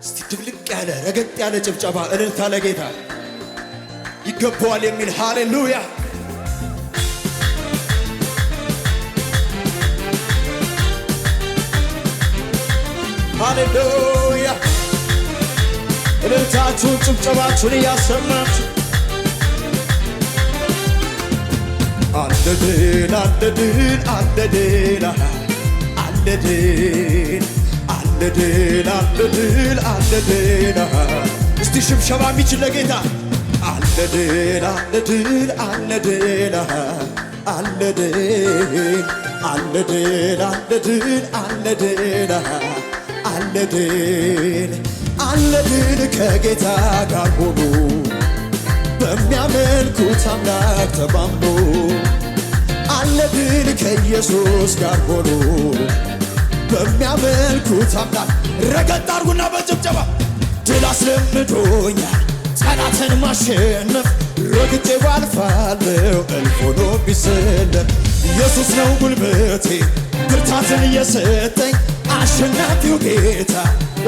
እስቲ ድብልቅ ያለ ረገጥ ያለ ጭብጨባ እልልታ ለጌታ ይገባዋል የሚል ሃሌሉያ ሃሌሉያ እልልታችሁን ጭብጨባችሁን እያሰማችሁ አለ ድል አለ ድል አለ ድል አለ ድል አለ ድል አለ ድል አለ ድል እስቲ ሽብሸባ የሚችል ለጌታ አለ ድል አለ ድል አለ ድል አለ ድል አለ ድል አለ ድል አለ ድል አለ ድል አለ ድል ከጌታ ጋር ሆኖ በሚያመልኩት አምላክ ተማምኖ አለ ድል ከኢየሱስ ጋር ሆኖ በሚያመልኩት አምላክ ረገጥ አርጉና በጭብጨባ ድል አስለምዶኛል ጠላትን ማሸነፍ ረግጬ ባልፋለሁ እልፍ ሆኖ ቢሰለፍ ኢየሱስ ነው ጉልበቴ ብርታትን እየሰጠኝ አሸናፊው ጌታ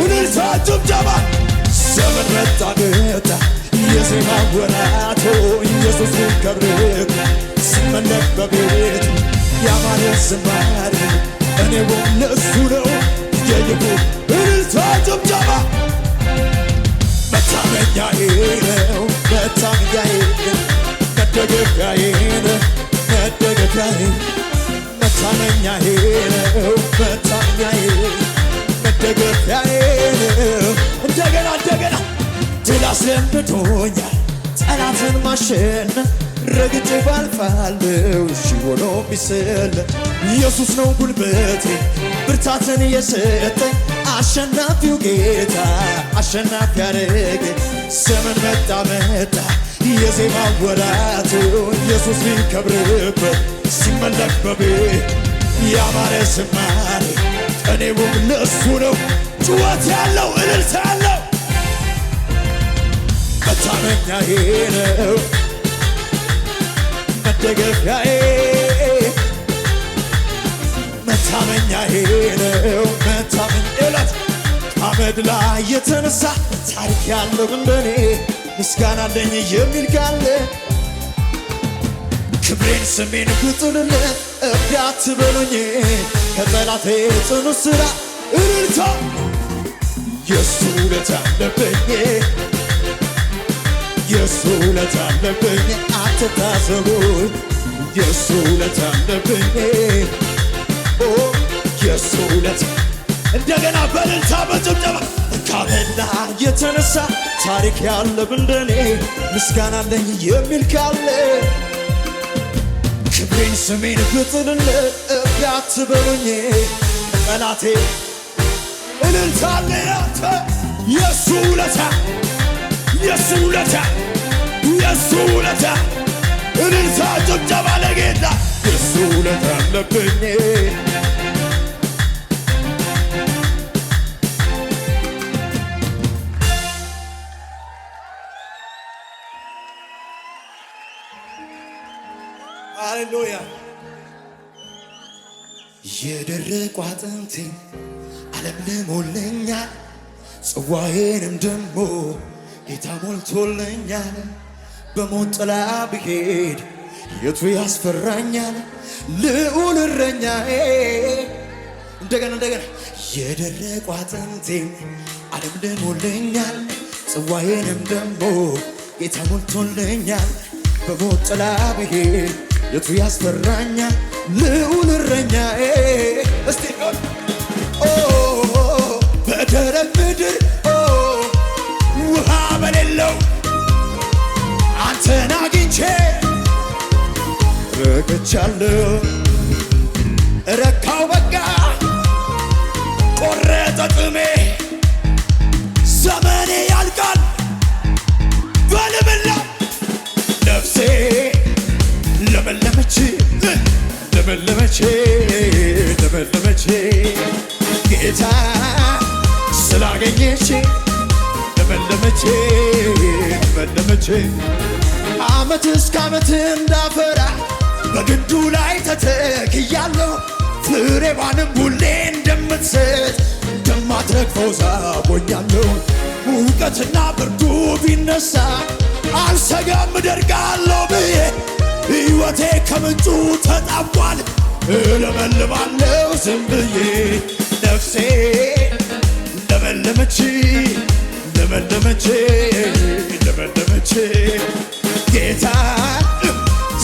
እልልታ ጭብጨባ ዘመን መጣ መጣ የዜማ ወራቶ ኢየሱስ ይከብር ሲመለክ በቤቱ ያማረ ዝማሬ እኔው ለእሱ ነው የይሁ እልልታ ጭብጨባ መታመኛዬ ነው መታመኛዬ መደገፊያዬ ነው መደገፊያዬ መታመኛዬ ነው መታመኛዬ መደገፊያዬ ነው እንደገና ድል አስለምዶኛል ጠላትን ማሸነፍ ረግጬ ባልፋለሁ እሺ ሆኖ ቢሰለፍ ኢየሱስ ነው ጉልበቴ ብርታትን የሰጠኝ አሸናፊው ጌታ አሸናፊ ያረገኝ ዘመን መጣ መጣ የዜማ ወራት ኢየሱስ ሊከብርበት ሲመለክ በቤት ያማረ ዝማሬ እኔውም ለእሱ ነው ጩኸት ያለው እልልታ ያለው መታመኛዬ ነው መደገፊያዬ መታመኛዬ ነው መታመኛዬ አመድ ላይ የተነሳ ታሪክ ያለው እንደኔ ምስጋና አለኝ የሚል ካለ ክብሬን ስሜን ብጥልለት እብድ አትበሉኝ ከጠላቴ ጽኑ ሥራ እልልታ የሱ ውለታ አለብኝ የሱ ውለታ አለብኝ አትታዘቡኝ የሱ ውለታ አለብኝ የሱ ውለታ እንደገና በእልልታ በጭብጨባ ካመና የተነሳ ታሪክ ያለው እንደኔ ምስጋና አለኝ የሚል ካለ ክብሬን ስሜን ብጥልለት እብድ አትበሉኝ ጠላቴ እልልታ ለያንተ የሱ ውለታ የሱ ውለታ የሱ ውለታ እልልታ ጭብጨባ ለጌታ የሱ ውለታ አለብኝ ሃሌሉያ የደረቁ አጥንቴ አለምልሞልኛል ጽዋዬንም ደሞ ጌታ ሞልቶልኛል በሞት ጥላ ብሄድ የቱ ያስፈራኛል ልዑል እረኛዬ እንደገና የደረቁ አጥንቴ አለምልሞልኛል ጽዋዬንም ደሞ ጌታ ሞልቶልኛል በሞት ጥላ ብሄድ የቱ ያስፈራኛል ልዑል እረኛዬ እስቲ በደረቅ ምድር ውሃ በሌለው አንተን አግኝቼ ረክቻለሁ ረካው በቃ ቆረጠ ጥሜ ዘመኔ ያልቃል በልምላ ነፍሴ ለመለመች ጌታ ስላገኘች ለመለመች ዓመት እስከ ዓመት እንዳፈራ በግንዱ ላይ ተተክያለሁ ፍሬዋንም ሁሌ እንደምትሰጥ ማትረግፈው ዛፍ ሆኛለሁ። ሙቀትና ብርዱ ቢነሳ አልሰጋም እደርቃለሁ ብዬ ሕይወቴ ከምንጩ ተጣቧል። እለመልማለሁ ዝም ብዬ ነፍሴ ለመለመች ለመለመች ለመለመች ጌታ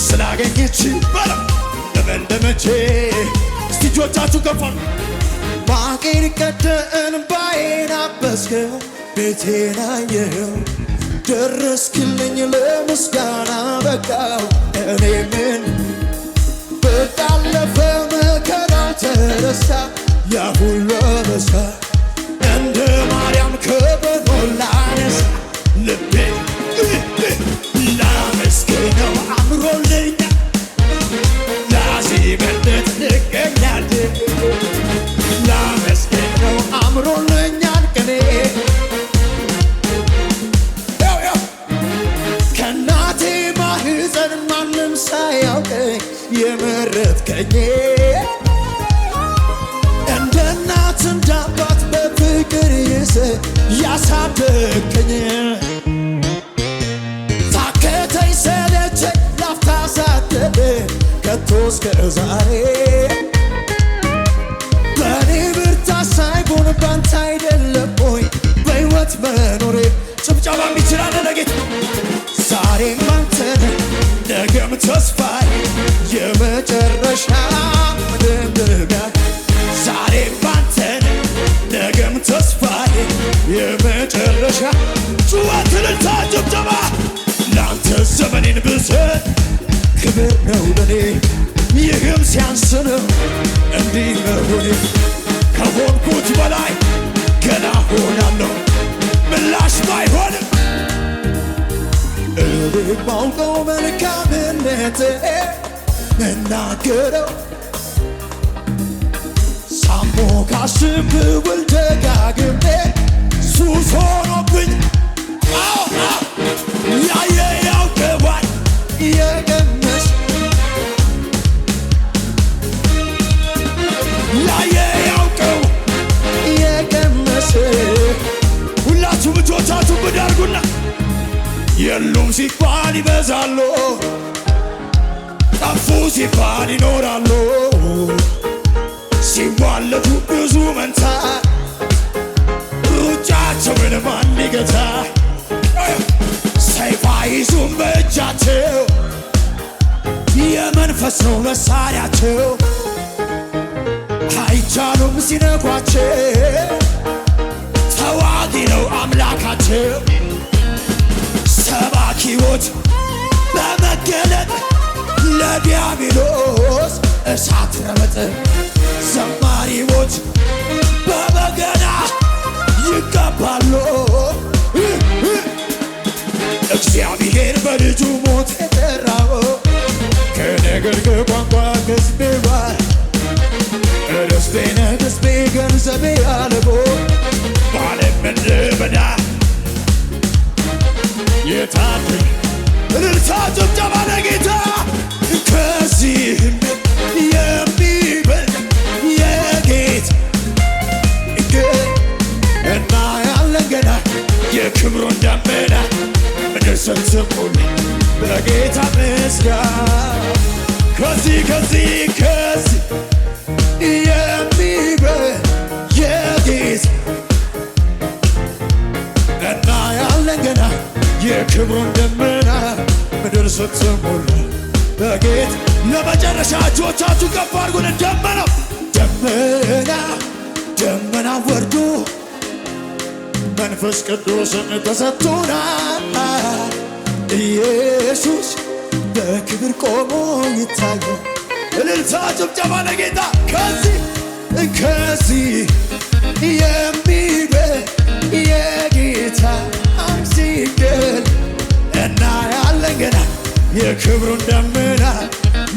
ስላገኘች ለመለመች። እስቲ እጆቻችሁ ከፍ ማቄን ቀደን ባዬን አበስከው ቤቴን አየኸው ደረስክልኝ ለምስጋና በቃው። እኔ ምን በቃለፈ መከራው ተረሳ ያ ሁሉ አበሳ እንደ ማርያም ከበሮን ላነሳ ልቤ ላመስግነው አምሮልኛል ላዜመለት ልገኛል ላመስግነው አምሮልኛል ቅኔ ከእናቴ ማህፀን ማንም ሳያውቀኝ የመረጥከኝ እንደ እናት እንደ አባት በፍቅር ይዘህ ያሳደግከኝ ታከተኝ ሰለቸኝ ላፍታ ሳደደ ከቶ እስከ ዛሬ በእኔ ብርታት ሳይሆን ባንተ አይደለም ሆይ በሕይወት መኖሬ። ጭብጨባ የሚችላለ ለጌታ ዛሬም አንተ ነህ ነገም ተስፋዬ የመጨረሻ መደምደሚያ ዛሬም አንተ ነህ ነገም ተስፋዬ የመጨረሻ ጩኸት እልልታ ጭብጨባ ለአንተ ዘመኔን ብሰጥ ክብር ነው ለኔ ይህም ሲያንስ ነው እንዲህ መሆኔ ከሆንኩት በላይ ገና ሆናለሁ ምላሽ ባይሆንም እኔ ማውቀው መልካምነትህ እናገረው ሳሞካሽም ብውል ደጋግሜ ሱስ ሆኖብኝ ያየ ያውቀዋል የቀመስ ያየ ያውቀው የቀመስ ሁላችሁ እጆቻችሁን ብዳርጉና የሉም ሲባል ይበዛሉ ጠፉ ሲባል ይኖራሉ ሲዋለዱ ብዙ መንታ ሩጫቸውን ማን ይገታ? ሰይፍ አይዙም በእጃቸው የመንፈስ ነው መሳሪያቸው አይቻሉም ሲነኳቸው ተዋጊ ነው አምላካቸው። ሰባኪዎች በመገለጥ ለዲያብሎስ እሳት ረመጥ ዘማሪዎች በበገና ይቀባሉ። እግዚአብሔር በልጁ ሞት የጠራው ከነገር ከቋንቋ ከሕዝቤ ጋር ርስቴ ነህ ሕዝቤ ገንዘቤ አልቦ በዓለም ምድረ በዳ የታደገ እልልታ ጭብጨባ ለጌታ ከዚህም የሚበልጥ የጌታ እና ያለን ገና የክብሩን ደመና ምድር ስትሞላ በጌታ ምስጋና ከዚህ የሚበልጥ የጌታ እና ያለን ገና የክብሩን ደመና ምድር ስትሞላ በጌታ ለመጨረሻ እጆቻችሁ ከፍ አድርጉን። ደመና ወርዶ መንፈስ ቅዱስን ተሰጥቶናል። ኢየሱስ በክብር ቆሞ ይታያል። እልልታ ጭብጨባ ለጌታ ከዚህ የሚበልጥ የጌታ ሲገል እና ያለን ገና የክብሩን ደመና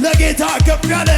ለጌታ ከፍ ያለ